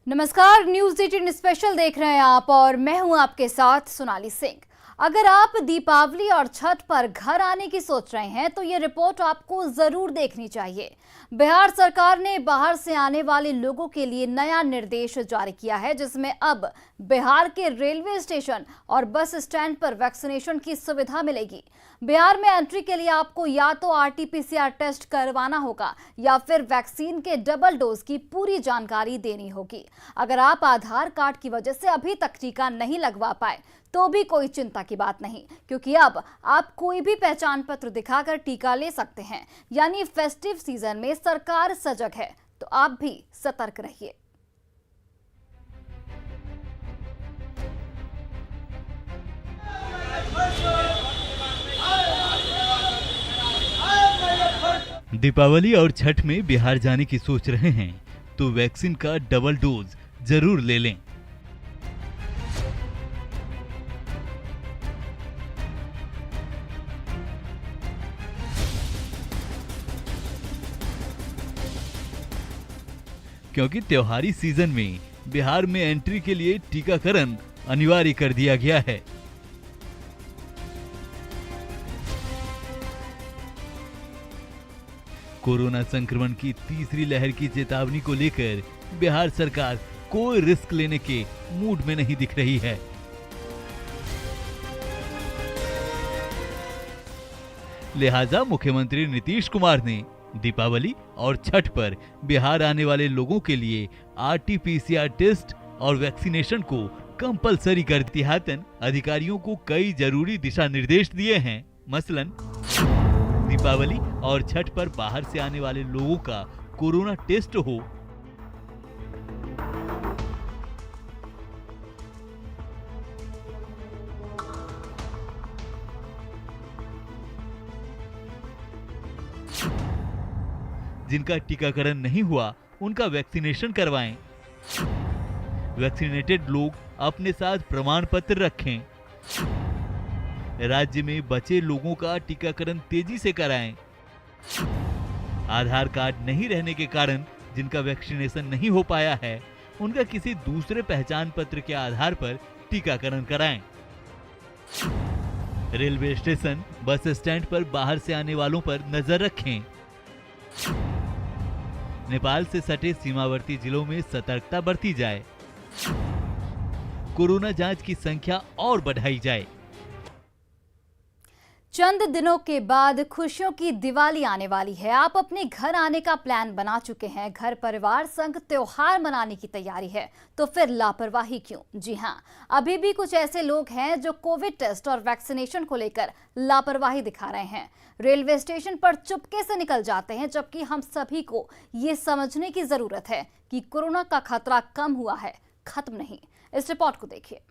नमस्कार, news 18 special देख रहे हैं आप और मैं हूं आपके साथ सोनाली सिंह। अगर आप दीपावली और छठ पर घर आने की सोच रहे हैं तो ये रिपोर्ट आपको जरूर देखनी चाहिए। बिहार सरकार ने बाहर से आने वाले लोगों के लिए नया निर्देश जारी किया है, जिसमें अब बिहार के रेलवे स्टेशन और बस स्टैंड पर वैक्सीनेशन की सुविधा मिलेगी। बिहार में एंट्री के लिए आपको या तो आरटीपीसीआर टेस्ट करवाना होगा या फिर वैक्सीन के डबल डोज की पूरी जानकारी देनी होगी। अगर आप आधार कार्ड की वजह से अभी तक टीका नहीं लगवा पाए तो भी कोई चिंता की बात नहीं, क्योंकि अब आप कोई भी पहचान पत्र दिखाकर टीका ले सकते हैं। यानी फेस्टिव सीजन में सरकार सजग है, तो आप भी सतर्क रहिए। दीपावली और छठ में बिहार जाने की सोच रहे हैं तो वैक्सीन का डबल डोज जरूर ले लें। क्योंकि त्योहारी सीजन में बिहार में एंट्री के लिए टीकाकरण अनिवार्य कर दिया गया है। कोरोना संक्रमण की तीसरी लहर की चेतावनी को लेकर बिहार सरकार कोई रिस्क लेने के मूड में नहीं दिख रही है। लिहाजा मुख्यमंत्री नीतीश कुमार ने दीपावली और छठ पर बिहार आने वाले लोगों के लिए आरटीपीसीआर टेस्ट और वैक्सीनेशन को कंपलसरी कर दिहातन अधिकारियों को कई जरूरी दिशा निर्देश दिए हैं। मसलन दीपावली और छठ पर बाहर से आने वाले लोगों का कोरोना टेस्ट हो, जिनका टीकाकरण नहीं हुआ उनका वैक्सीनेशन करवाएं। वैक्सीनेटेड लोग अपने साथ प्रमाण पत्र रखें। राज्य में बचे लोगों का टीकाकरण तेजी से कराएं। आधार कार्ड नहीं रहने के कारण जिनका वैक्सीनेशन नहीं हो पाया है उनका किसी दूसरे पहचान पत्र के आधार पर टीकाकरण कराएं। रेलवे स्टेशन, बस स्टैंड पर बाहर से आने वालों पर नजर रखें। नेपाल से सटे सीमावर्ती जिलों में सतर्कता बरती जाए। कोरोना जांच की संख्या और बढ़ाई जाए। चंद दिनों के बाद खुशियों की दिवाली आने वाली है। आप अपने घर आने का प्लान बना चुके हैं, घर परिवार संग त्योहार मनाने की तैयारी है, तो फिर लापरवाही क्यों? जी हां, अभी भी कुछ ऐसे लोग हैं जो कोविड टेस्ट और वैक्सीनेशन को लेकर लापरवाही दिखा रहे हैं। रेलवे स्टेशन पर चुपके से निकल जाते हैं, जबकि हम सभी को ये समझने की जरूरत है कि कोरोना का खतरा कम हुआ है, खत्म नहीं। इस रिपोर्ट को देखिए।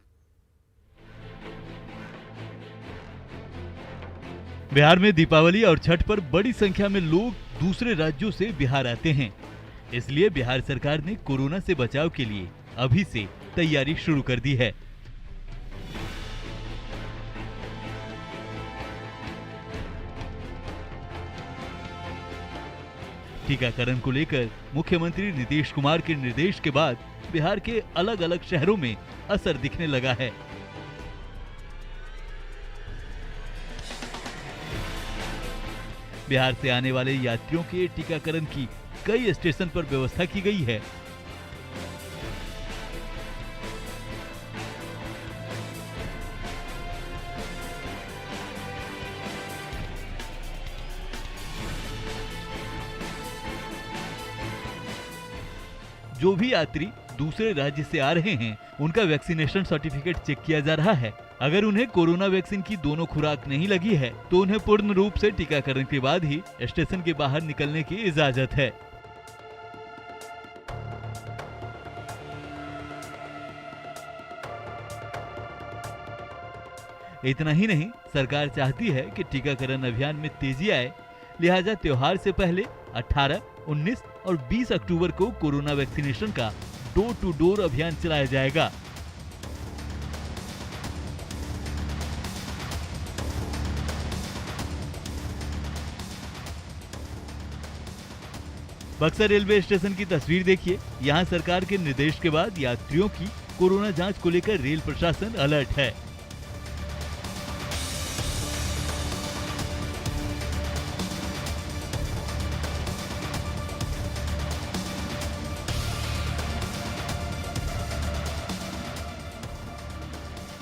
बिहार में दीपावली और छठ पर बड़ी संख्या में लोग दूसरे राज्यों से बिहार आते हैं। इसलिए बिहार सरकार ने कोरोना से बचाव के लिए अभी से तैयारी शुरू कर दी है। टीकाकरण को लेकर मुख्यमंत्री नीतीश कुमार के निर्देश के बाद बिहार के अलग अलग शहरों में असर दिखने लगा है। बिहार से आने वाले यात्रियों के टीकाकरण की कई स्टेशन पर व्यवस्था की गई है। जो भी यात्री दूसरे राज्य से आ रहे हैं उनका वैक्सीनेशन सर्टिफिकेट चेक किया जा रहा है। अगर उन्हें कोरोना वैक्सीन की दोनों खुराक नहीं लगी है तो उन्हें पूर्ण रूप से टीकाकरण के बाद ही स्टेशन के बाहर निकलने की इजाजत है। इतना ही नहीं, सरकार चाहती है कि टीकाकरण अभियान में तेजी आए। लिहाजा त्योहार से पहले 18, 19 और 20 अक्टूबर को कोरोना वैक्सीनेशन का डोर टू डोर अभियान चलाया जाएगा। बक्सर रेलवे स्टेशन की तस्वीर देखिए। यहाँ सरकार के निर्देश के बाद यात्रियों की कोरोना जांच को लेकर रेल प्रशासन अलर्ट है।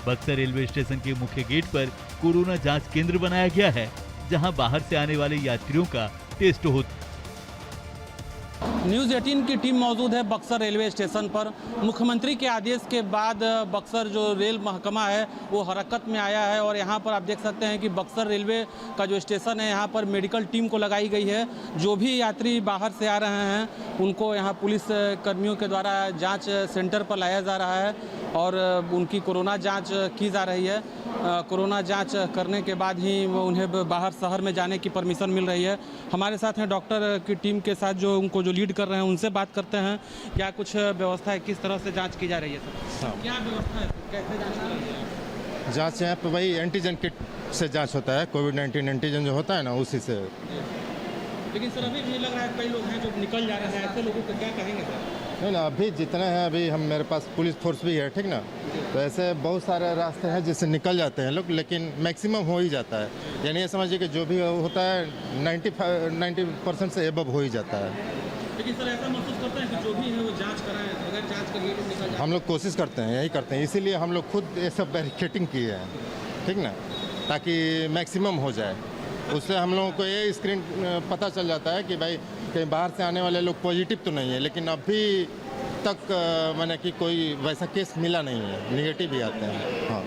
बक्सर रेलवे स्टेशन के मुख्य गेट पर कोरोना जांच केंद्र बनाया गया है, जहां बाहर से आने वाले यात्रियों का टेस्ट होता है। न्यूज़ 18 की टीम मौजूद है बक्सर रेलवे स्टेशन पर। मुख्यमंत्री के आदेश के बाद बक्सर जो रेल महकमा है वो हरकत में आया है और यहाँ पर आप देख सकते हैं कि बक्सर रेलवे का जो स्टेशन है यहाँ पर मेडिकल टीम को लगाई गई है। जो भी यात्री बाहर से आ रहे हैं उनको यहाँ पुलिस कर्मियों के द्वारा जांच सेंटर पर लाया जा रहा है और उनकी कोरोना जाँच की जा रही है। कोरोना जाँच करने के बाद ही उन्हें बाहर शहर में जाने की परमिशन मिल रही है। हमारे साथ हैं डॉक्टर की टीम के साथ जो उनको जो लीड कर रहे हैं, उनसे बात करते हैं। क्या कुछ व्यवस्था है, किस तरह से जांच की जा रही है सर? क्या व्यवस्था है, कैसे जांच की जा रही है? जांच यहाँ पे भाई एंटीजन किट से जांच होता है। कोविड-19 एंटीजन जो होता है ना, उसी से। लेकिन सर अभी भी लग रहा है कई लोग हैं जो निकल जा रहे हैं, ऐसे लोगों को क्या कहेंगे सर? नहीं ना, अभी जितने हैं, अभी हम मेरे पास पुलिस फोर्स भी है, ठीक ना। तो ऐसे बहुत सारे रास्ते हैं जिससे निकल जाते हैं लोग, लेकिन मैक्सिमम हो ही जाता है। यानी ये समझिए कि जो भी होता है 90% से एबव हो ही जाता है। लेकिन सर ऐसा महसूस करते हैं कि जो भी है वो जांच कराएं, अगर जांच करिए तो निकल जाए। हम लोग कोशिश करते हैं, यही करते हैं, इसीलिए हम लोग खुद ये सब बैरिकेटिंग किए हैं, ठीक ना, ताकि मैक्सिमम हो जाए। उससे हम लोगों को ये स्क्रीन पता चल जाता है कि भाई कहीं बाहर से आने वाले लोग पॉजिटिव तो नहीं है, लेकिन अभी तक मैंने कि कोई वैसा केस मिला नहीं है, निगेटिव ही आते हैं। हाँ,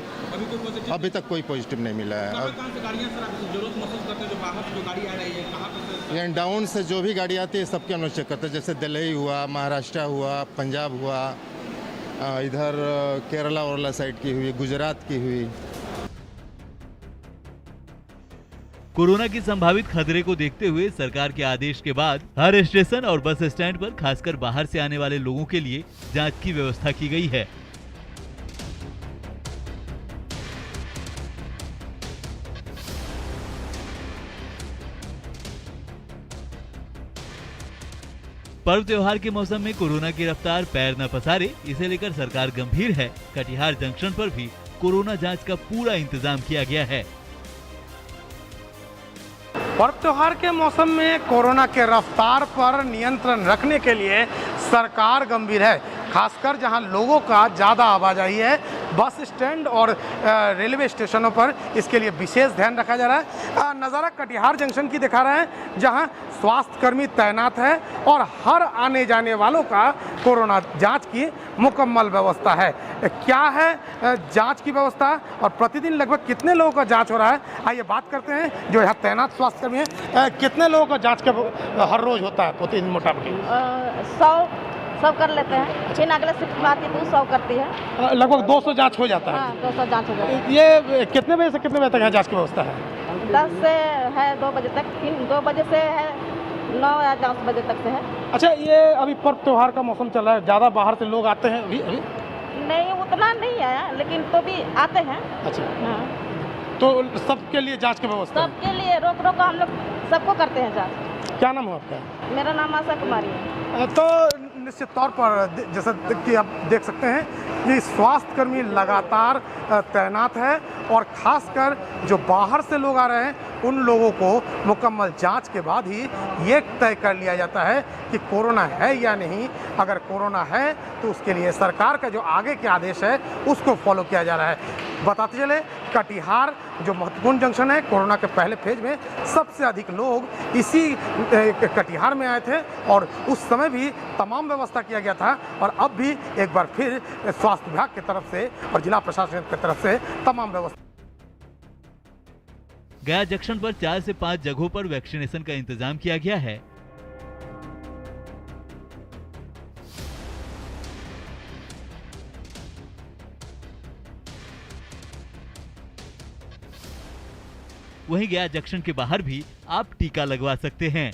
अभी तक कोई पॉजिटिव नहीं मिला है। कहाँ से गाड़ियाँ सर आप जरूरत महसूस करते हैं, जो बाहर से जो गाड़ी आ रही है कहाँ पर? यहाँ डाउन से जो भी गाड़ी आती है सबके हम लोग चेक करते हैं। जैसे दिल्ली हुआ, महाराष्ट्र हुआ, पंजाब हुआ, इधर केरला वरला साइड की हुई, गुजरात की हुई। कोरोना की संभावित खतरे को देखते हुए सरकार के आदेश के बाद हर स्टेशन और बस स्टैंड पर खासकर बाहर से आने वाले लोगों के लिए जांच की व्यवस्था की गई है। पर्व त्योहार के मौसम में कोरोना की रफ्तार पैर न पसारे, इसे लेकर सरकार गंभीर है। कटिहार जंक्शन पर भी कोरोना जांच का पूरा इंतजाम किया गया है। पर्व त्योहार के मौसम में कोरोना के रफ्तार पर नियंत्रण रखने के लिए सरकार गंभीर है। खासकर जहां लोगों का ज़्यादा आवाजाही है, बस स्टैंड और रेलवे स्टेशनों पर इसके लिए विशेष ध्यान रखा जा रहा है। नज़ारा कटिहार जंक्शन की दिखा रहे हैं, जहां स्वास्थ्यकर्मी तैनात है और हर आने जाने वालों का कोरोना जांच की मुकम्मल व्यवस्था है। क्या है जांच की व्यवस्था और प्रतिदिन लगभग कितने लोगों का जांच हो रहा है, आइए बात करते हैं जो यहाँ तैनात स्वास्थ्यकर्मी हैं। कितने लोगों का जाँच का हर रोज़ होता है प्रतिदिन मोटामोटी? 100 कर लेते हैं। फिर अगले शिफ्ट में आती है तो 100 करती है। लगभग 200 जांच हो जाता है। हाँ, 200 जांच हो जाता है। ये कितने बजे से कितने बजे तक है जांच की व्यवस्था है? 10 से है 2 बजे तक, फिर 2 बजे से है 9 या 10 बजे तक से है। अच्छा, ये अभी पर्व त्योहार का मौसम चल रहा है, ज़्यादा बाहर से लोग आते हैं अभी? नहीं, उतना नहीं आया, लेकिन तो भी आते हैं। अच्छा, हाँ, तो सबके लिए जांच की व्यवस्था है? सबके लिए रोक रोक हम लोग सबको करते हैं जाँच। क्या नाम है आपका? मेरा नाम आशा कुमारी है। तो निश्चित तौर पर जैसा कि आप देख सकते हैं कि स्वास्थ्यकर्मी लगातार तैनात है और खासकर जो बाहर से लोग आ रहे हैं उन लोगों को मुकम्मल जांच के बाद ही ये तय कर लिया जाता है कि कोरोना है या नहीं। अगर कोरोना है तो उसके लिए सरकार का जो आगे के आदेश है उसको फॉलो किया जा रहा है। बताते चले, कटिहार जो महत्वपूर्ण जंक्शन है, कोरोना के पहले फेज में सबसे अधिक लोग इसी कटिहार में आए थे और उस समय भी तमाम व्यवस्था किया गया था और अब भी एक बार फिर स्वास्थ्य विभाग की तरफ से और जिला प्रशासन की तरफ से तमाम व्यवस्था। गया जंक्शन पर 4 से 5 जगहों पर वैक्सीनेशन का इंतजाम किया गया है। वहीं गया जंक्शन के बाहर भी आप टीका लगवा सकते हैं।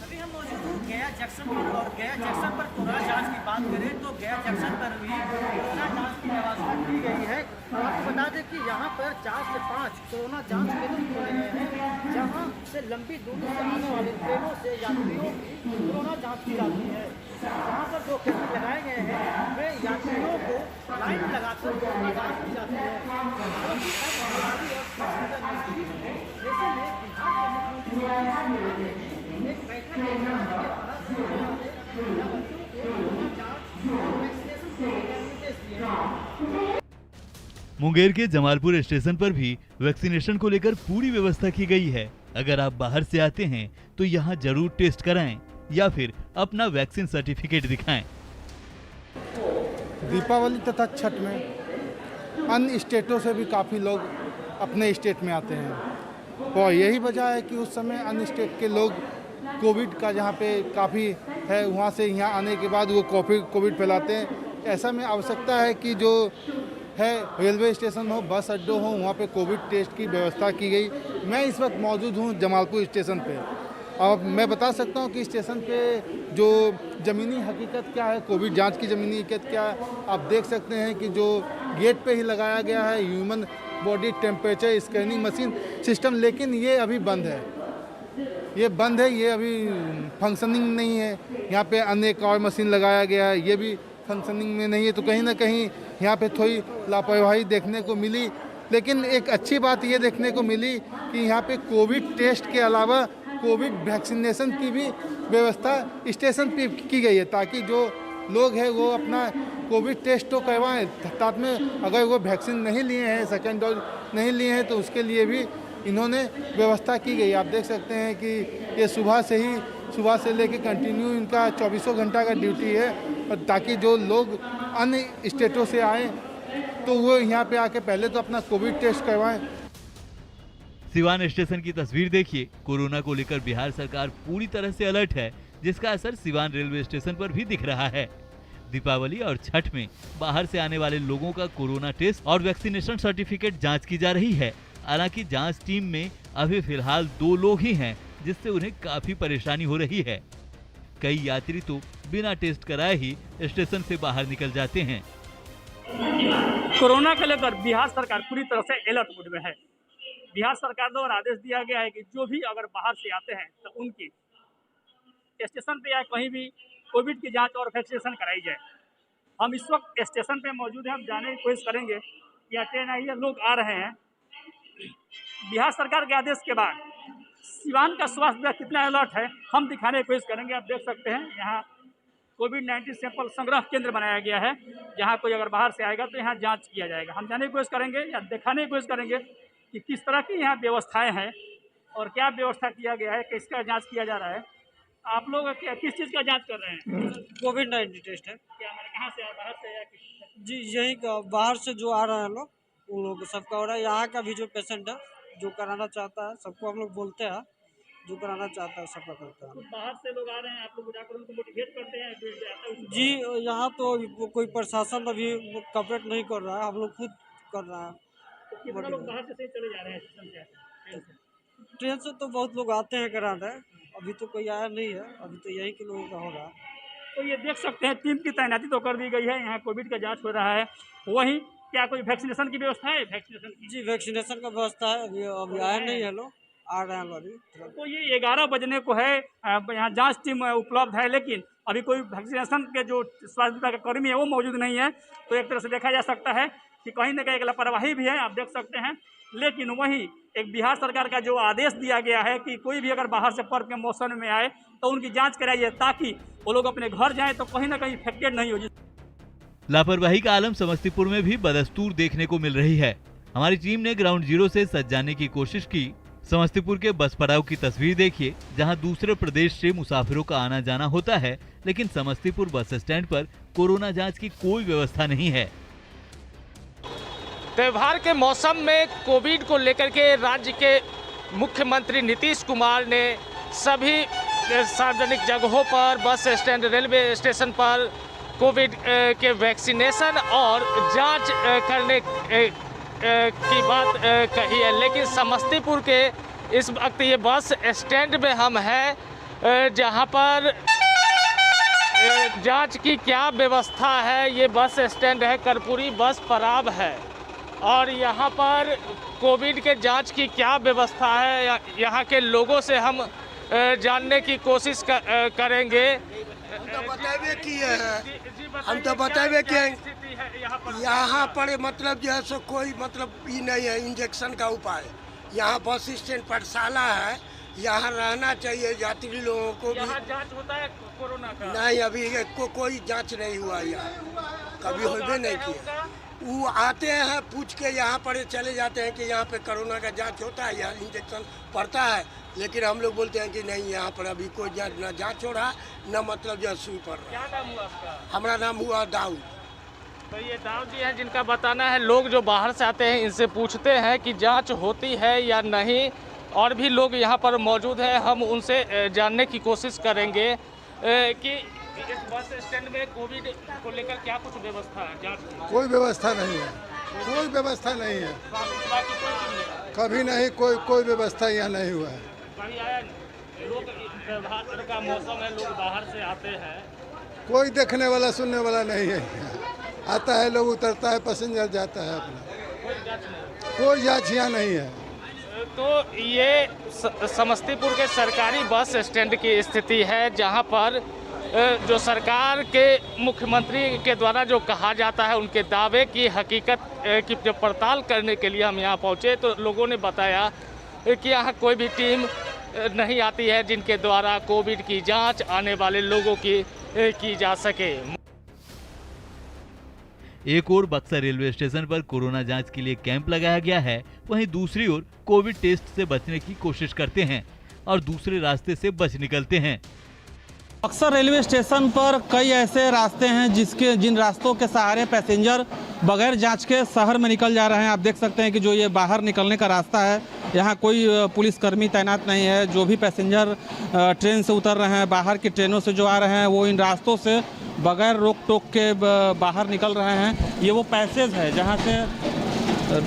अभी हम मौजूद हूँ गया जंक्शन पर और गया जंक्शन पर कोरोना जांच की बात करें तो गया जंक्शन पर भी कोरोना जांच की व्यवस्था की गई है। आपको बता दें कि यहाँ यहाँ पर 4 से 5 कोरोना जांच केंद्र खोले गए हैं, जहाँ से लंबी दूरी से आने वाले ट्रेनों से यात्रियों की कोरोना जांच की जाती है। जहाँ पर जो केंद्र लगाए गए हैं वे यात्रियों को लाइन लगाकर कोरोना जांच की जाती है। हालांकि अब बीमारी और स्वास्थ्य का नजदीक है, ऐसे में बिहार के मुख्यमंत्री एक बैठक के द्वारा मुंगेर के जमालपुर स्टेशन पर भी वैक्सीनेशन को लेकर पूरी व्यवस्था की गई है। अगर आप बाहर से आते हैं तो यहाँ जरूर टेस्ट कराएं या फिर अपना वैक्सीन सर्टिफिकेट दिखाएं। दीपावली तथा छठ में अन्य स्टेटों से भी काफ़ी लोग अपने स्टेट में आते हैं और यही वजह है कि उस समय अन्य स्टेट के लोग कोविड का जहाँ पे काफ़ी है वहाँ से यहाँ आने के बाद वो कोविड फैलाते हैं। ऐसा में आवश्यकता है कि जो है रेलवे स्टेशन हो, बस अड्डों हो, वहाँ पे कोविड टेस्ट की व्यवस्था की गई। मैं इस वक्त मौजूद हूँ जमालपुर स्टेशन पे। अब मैं बता सकता हूँ कि स्टेशन पे जो ज़मीनी हकीकत क्या है, कोविड जांच की ज़मीनी हकीकत क्या है, आप देख सकते हैं कि जो गेट पे ही लगाया गया है human body temperature scanning machine system, लेकिन ये अभी बंद है। ये अभी फंक्शनिंग नहीं है। यहाँ पे अन्य एक और मशीन लगाया गया है, ये भी फंक्शनिंग में नहीं है। तो कहीं ना कहीं यहाँ पे थोड़ी लापरवाही देखने को मिली, लेकिन एक अच्छी बात ये देखने को मिली कि यहाँ पे कोविड टेस्ट के अलावा कोविड वैक्सीनेशन की भी व्यवस्था स्टेशन पे की गई है, ताकि जो लोग हैं वो अपना कोविड टेस्ट तो करवाएं, साथ में अगर वो वैक्सीन नहीं लिए हैं, सेकेंड डोज नहीं लिए हैं, तो उसके लिए भी इन्होंने व्यवस्था की गई। आप देख सकते हैं कि ये सुबह से लेके कंटिन्यू इनका 24 घंटा का ड्यूटी है, और ताकि जो लोग अन्य स्टेटों से आएँ तो वो यहाँ पे आके पहले तो अपना कोविड टेस्ट करवाएं। सिवान स्टेशन की तस्वीर देखिए। कोरोना को लेकर बिहार सरकार पूरी तरह से अलर्ट है, जिसका असर सिवान रेलवे स्टेशन पर भी दिख रहा है। दीपावली और छठ में बाहर से आने वाले लोगों का कोरोना टेस्ट और वैक्सीनेशन सर्टिफिकेट जांच की जा रही है। हालांकि जांच टीम में अभी फिलहाल 2 लोग ही हैं, जिससे उन्हें काफी परेशानी हो रही है। कई यात्री तो बिना टेस्ट कराए ही स्टेशन से बाहर निकल जाते हैं। कोरोना को लेकर बिहार सरकार पूरी तरह से अलर्ट मोड में है। बिहार सरकार द्वारा आदेश दिया गया है कि जो भी अगर बाहर से आते हैं तो उनकी स्टेशन पे या कहीं भी कोविड की जांच और वैक्सीनेशन कराई जाए। हम इस वक्त स्टेशन पे मौजूद हैं, हम जाने की कोशिश करेंगे या ट्रेन आई है, लोग आ रहे हैं। बिहार सरकार के आदेश के बाद सिवान का स्वास्थ्य विभाग कितना अलर्ट है हम दिखाने की कोशिश करेंगे। आप देख सकते हैं यहाँ कोविड-19 सैंपल संग्रह केंद्र बनाया गया है, जहाँ कोई अगर बाहर से आएगा तो यहाँ जांच किया जाएगा। हम जाने की कोशिश करेंगे या दिखाने की कोशिश करेंगे कि किस तरह की यहाँ व्यवस्थाएं हैं और क्या व्यवस्था किया गया है, किसका जांच किया जा रहा है। आप लोग किस चीज़ का जांच कर रहे हैं? कोविड-19 टेस्ट है। क्या मैंने कहाँ से आया, बाहर से या जी यही बाहर से जो आ रहे हैं लोग, उन लोग सबका हो रहा है। यहाँ का भी जो पेशेंट है जो कराना चाहता है, सबको हम लोग बोलते हैं, जो कराना चाहता है सबका करता है। तो बाहर से लोग आ रहे हैं, आप लोग जाकर उनको मोटिवेट करते हैं? जी यहाँ तो कोई प्रशासन अभी कॉपरेट नहीं कर रहा है, हम लोग खुद कर रहे हैं। तो कितना लोग बाहर से चले जा रहे हैं स्टेशन से? ट्रेन से तो बहुत लोग आते हैं कराने, अभी तो कोई आया नहीं है, अभी तो यहीं के लोगों का हो रहा है। तो ये देख सकते हैं टीम की तैनाती तो कर दी गई है, यहाँ कोविड का जांच हो रहा है। वहीं क्या कोई वैक्सीनेशन की व्यवस्था है? वैक्सीनेशन की जी वैक्सीनेशन का व्यवस्था है, अभी आया नहीं है, लोग आ रहे हैं अभी। तो ये 11 बजने को है, यहाँ जांच टीम उपलब्ध है, लेकिन अभी कोई वैक्सीनेशन के जो स्वास्थ्य विभाग का कर्मी है वो मौजूद नहीं है। तो एक तरह से देखा जा सकता है कि कहीं ना कहीं एक लापरवाही भी है, आप देख सकते हैं। लेकिन वहीं एक बिहार सरकार का जो आदेश दिया गया है कि कोई भी अगर बाहर से पर्व के मौसम में आए तो उनकी जांच कराइए, ताकि वो लोग अपने घर जाएं तो कहीं ना कहीं इफेक्टेड नहीं हो। लापरवाही का आलम समस्तीपुर में भी बदस्तूर देखने को मिल रही है। हमारी टीम ने ग्राउंड जीरो से सच जाने की कोशिश की। समस्तीपुर के बस पड़ाव की तस्वीर देखिए, जहां दूसरे प्रदेश से मुसाफिरों का आना जाना होता है, लेकिन समस्तीपुर बस स्टैंड पर कोरोना जांच की कोई व्यवस्था नहीं है। त्योहार के मौसम में कोविड को लेकर के राज्य के मुख्यमंत्री नीतीश कुमार ने सभी सार्वजनिक जगहों पर, बस स्टैंड, रेलवे स्टेशन पर कोविड के वैक्सीनेशन और जांच करने की बात कही है। लेकिन समस्तीपुर के इस वक्त ये बस स्टैंड में हम हैं, जहां पर जांच की क्या व्यवस्था है। ये बस स्टैंड है, कर्पूरी बस पड़ाव है। और यहाँ पर कोविड के जांच की क्या व्यवस्था है, यहाँ के लोगों से हम जानने की कोशिश करेंगे। हम तो बतावे किए हैं, हम तो बतावे किए यहाँ पर मतलब जो है सो कोई मतलब ये नहीं है इंजेक्शन का उपाय। यहाँ बस स्टैंड पाठशाला है, यहाँ रहना चाहिए यात्री लोगों को भी। यहाँ जांच होता है कोरोना का? नहीं, अभी कोई जांच नहीं हुआ यहाँ, कभी होबे नहीं किया। वो आते हैं पूछ के यहाँ पर चले जाते हैं कि यहाँ पे कोरोना का जांच होता है, यहाँ इंजेक्शन पड़ता है, लेकिन हम लोग बोलते हैं कि नहीं, यहाँ पर अभी कोई न जांच हो रहा न मतलब जो सुई पड़ रहा। क्या नाम हुआ आपका? हमारा नाम हुआ दाऊद। तो ये दाऊद जी हैं जिनका बताना है लोग जो बाहर से आते हैं इनसे पूछते हैं कि जांच होती है या नहीं। और भी लोग यहाँ पर मौजूद हैं, हम उनसे जानने की कोशिश करेंगे कि इस बस स्टैंड में कोविड को लेकर क्या कुछ व्यवस्था है जांच की? कोई व्यवस्था नहीं है, कोई व्यवस्था नहीं है, बाकी कोई चीज़ नहीं? कभी नहीं, कोई व्यवस्था यहाँ नहीं हुआ है। कभी आया लोग, बाहर का मौसम है, लोग बाहर से आते हैं, कोई देखने वाला सुनने वाला नहीं है। आता है लोग, उतरता है, पैसेंजर जाता है अपना, कोई जांच नहीं, कोई जांच यहाँ नहीं है। तो ये समस्तीपुर के सरकारी बस स्टैंड की स्थिति है, जहां पर जो सरकार के मुख्यमंत्री के द्वारा जो कहा जाता है उनके दावे की हकीकत की जब पड़ताल करने के लिए हम यहां पहुंचे तो लोगों ने बताया कि यहाँ कोई भी टीम नहीं आती है जिनके द्वारा कोविड की जांच आने वाले लोगों की जा सके। एक ओर बक्सर रेलवे स्टेशन पर कोरोना जांच के लिए कैंप लगाया गया है, वहीं दूसरी ओर कोविड टेस्ट से बचने की कोशिश करते हैं और दूसरे रास्ते से बच निकलते हैं। बक्सर रेलवे स्टेशन पर कई ऐसे रास्ते हैं जिन रास्तों के सहारे पैसेंजर बगैर जांच के शहर में निकल जा रहे हैं। आप देख सकते हैं कि जो ये बाहर निकलने का रास्ता है, यहाँ कोई पुलिसकर्मी तैनात नहीं है। जो भी पैसेंजर ट्रेन से उतर रहे हैं, बाहर की ट्रेनों से जो आ रहे हैं, वो इन रास्तों से बगैर रोक टोक के बाहर निकल रहे हैं। ये वो पैसेज है जहाँ से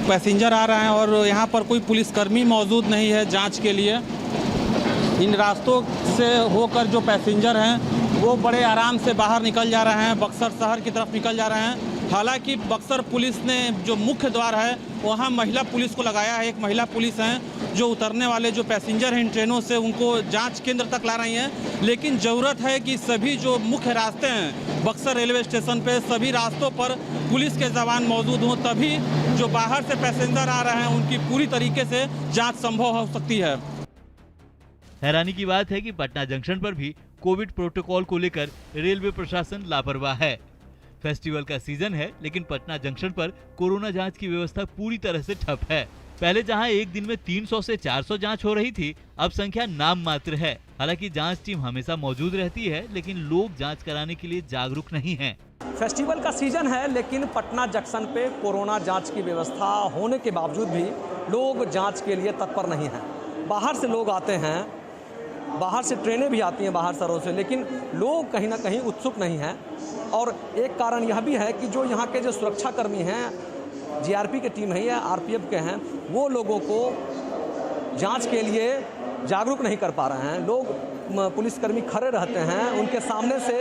पैसेंजर आ रहे हैं और यहाँ पर कोई पुलिसकर्मी मौजूद नहीं है जाँच के लिए। इन रास्तों से होकर जो पैसेंजर हैं वो बड़े आराम से बाहर निकल जा रहे हैं, बक्सर शहर की तरफ निकल जा रहे हैं। हालांकि बक्सर पुलिस ने जो मुख्य द्वार है वहाँ महिला पुलिस को लगाया है। एक महिला पुलिस हैं जो उतरने वाले जो पैसेंजर हैं इन ट्रेनों से उनको जांच केंद्र तक ला रही हैं। लेकिन ज़रूरत है कि सभी जो मुख्य रास्ते हैं बक्सर रेलवे स्टेशन पे, सभी रास्तों पर पुलिस के जवान मौजूद हों, तभी जो बाहर से पैसेंजर आ रहे हैं उनकी पूरी तरीके से जाँच संभव हो सकती है। हैरानी की बात है कि पटना जंक्शन पर भी कोविड प्रोटोकॉल को लेकर रेलवे प्रशासन लापरवाह है। फेस्टिवल का सीजन है, लेकिन पटना जंक्शन पर कोरोना जांच की व्यवस्था पूरी तरह से ठप है। पहले जहां एक दिन में 300 से 400 जांच हो रही थी, अब संख्या नाम मात्र है। हालांकि जांच टीम हमेशा मौजूद रहती है, लेकिन लोग जांच कराने के लिए जागरूक नहीं हैं। फेस्टिवल का सीजन है, लेकिन पटना जंक्शन पे कोरोना जांच की व्यवस्था होने के बावजूद भी लोग जांच के लिए तत्पर नहीं हैं। बाहर से लोग आते हैं, बाहर से ट्रेनें भी आती हैं बाहर शहरों से, लेकिन लोग कहीं ना कहीं उत्सुक नहीं हैं। और एक कारण यह भी है कि जो यहाँ के जो सुरक्षाकर्मी हैं, जीआरपी के टीम है या आरपीएफ के हैं, वो लोगों को जांच के लिए जागरूक नहीं कर पा रहे हैं। लोग पुलिसकर्मी खड़े रहते हैं, उनके सामने से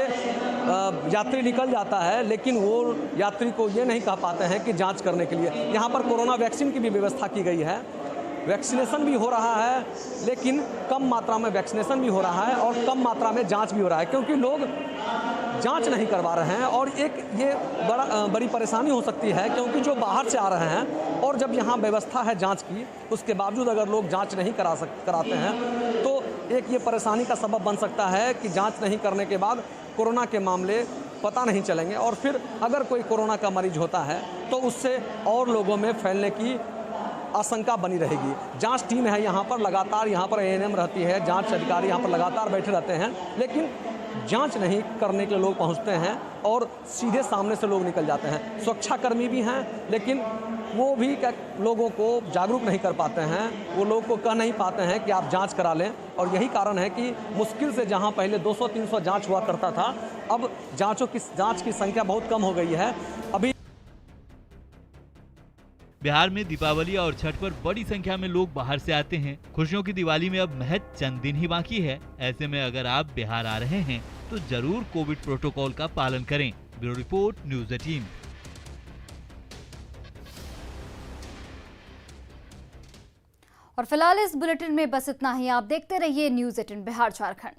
यात्री निकल जाता है, लेकिन वो यात्री को ये नहीं कह पाते हैं कि जाँच करने के लिए। यहाँ पर कोरोना वैक्सीन की भी व्यवस्था की गई है, वैक्सीनेशन भी हो रहा है, लेकिन कम मात्रा में वैक्सीनेशन भी हो रहा है और कम मात्रा में जांच भी हो रहा है, क्योंकि लोग जांच नहीं करवा रहे हैं। और एक ये बड़ी परेशानी हो सकती है, क्योंकि जो बाहर से आ रहे हैं और जब यहाँ व्यवस्था है जांच की, उसके बावजूद अगर लोग जांच नहीं कराते हैं तो एक ये परेशानी का सबब बन सकता है कि जाँच नहीं करने के बाद कोरोना के मामले पता नहीं चलेंगे और फिर अगर कोई कोरोना का मरीज होता है तो उससे और लोगों में फैलने की आशंका बनी रहेगी। जांच टीम है यहाँ पर, लगातार यहाँ पर एएनएम रहती है, जांच अधिकारी यहाँ पर लगातार बैठे रहते हैं, लेकिन जांच नहीं करने के लिए लोग पहुँचते हैं और सीधे सामने से लोग निकल जाते हैं। सुरक्षाकर्मी भी हैं, लेकिन वो भी लोगों को जागरूक नहीं कर पाते हैं, वो लोगों को कह नहीं पाते हैं कि आप जांच करा लें। और यही कारण है कि मुश्किल से जहां पहले 200-300 जांच हुआ करता था, अब जांच की संख्या बहुत कम हो गई है। अभी बिहार में दीपावली और छठ पर बड़ी संख्या में लोग बाहर से आते हैं। खुशियों की दिवाली में अब महज चंद दिन ही बाकी है। ऐसे में अगर आप बिहार आ रहे हैं तो जरूर कोविड प्रोटोकॉल का पालन करें। Bureau report, news 18। और फिलहाल इस बुलेटिन में बस इतना ही। आप देखते रहिए न्यूज़ 18 बिहार झारखंड।